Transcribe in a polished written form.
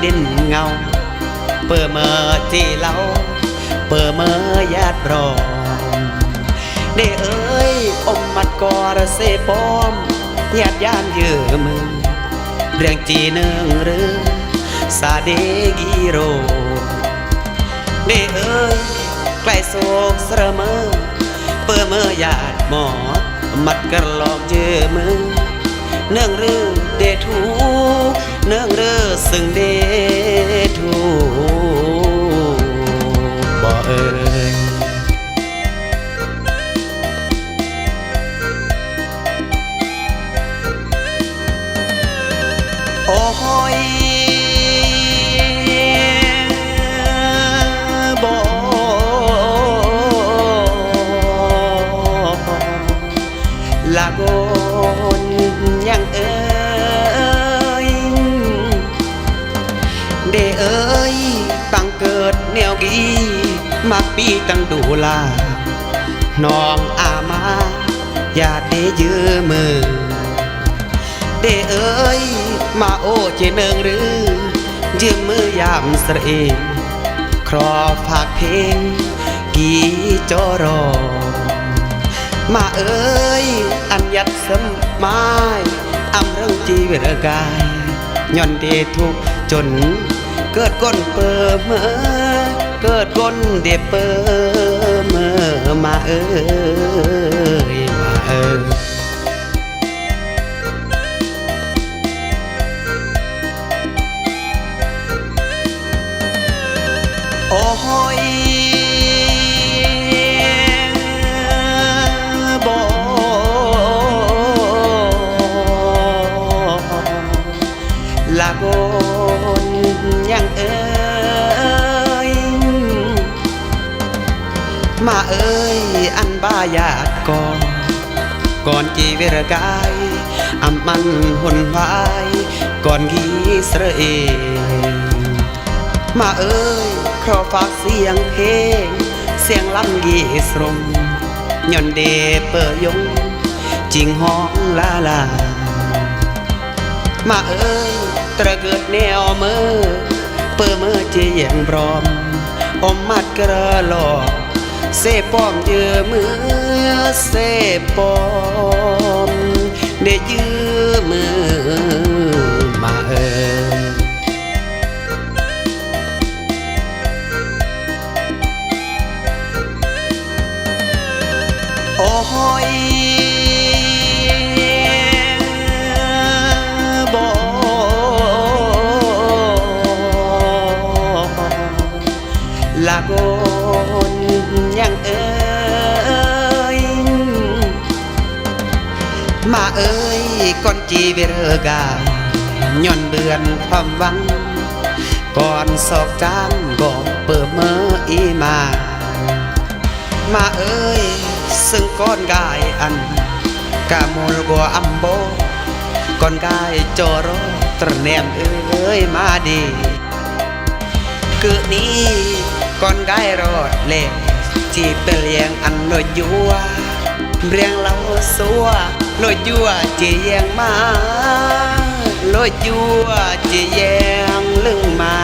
ดินเงาเปิดเมื่อที่เราเปิดเมื่อยาดรอมเด้เอ้ยอมมัดกอระเสปอมญาติยานเยือมือเรื่องจีเนืองหรือซาเดกิโรเด้เอ้ยใกล้โศกเสมอเปิดเมื่อยาดหมอมัดกระลอกเยือมือเนื่องรือเดทูเนื่องรือซึ่งเดทูบ่เอ่ยโอ้ยบ่ลาโกนยังเอ่ยเดเอ่ยตั้งเกิดแนวกีมาปีตั้งดูลาน้องอามาอย่าได้ยื้อมือเดเอ่ยมาโอเจเนืองหรือยืมมือยามสระเอครอฝากเพลงกีจอรอมาเอ่ยอันยัดสมายอำเรื่องจีวิรกายย่อนเดทุกจนเกิดก้นเปิดเมื่อเกิดก้นเดเปิดเมื่อมาเอ่ยมาเอ่ยโอ้ยบ่ลาโกนยังเอ่ยมาเอ่ยอันบ้าญาติก่อนจีเวรกายอำมันหุนวายก่อนกีสระเอมาเอ่ยขอฝากเสียงเพลงเสียงลำยีสรมย่อนเดเปยงจิงห้องลาลามาเอ่ยตระเกิดแนวมือเปิดมือเจียงบรอมอมมัดกระหลอกเสป้อมเยือมือเสป้อมเดยื้อมือมาเอ่ยโอ้ยบ่ลาโกนยังเอ่ยมาเอ่ยก่อนจีเวรกายย่อนเบือนความหวังก่อนศอกจามบอกเปิดเมื่ออีมาเอ่ยซึ่งก้อนกายอันกาโมลกัวอัมโบก้อนกายจอรอตระแนมเอ่ยมาดีคือนี้ก้อนกายรอดเล่จีเปลี่ยงอันโนยัวเรียงเราสัวโนยัวจีแยงมาโนยัวจีแยงลึงมา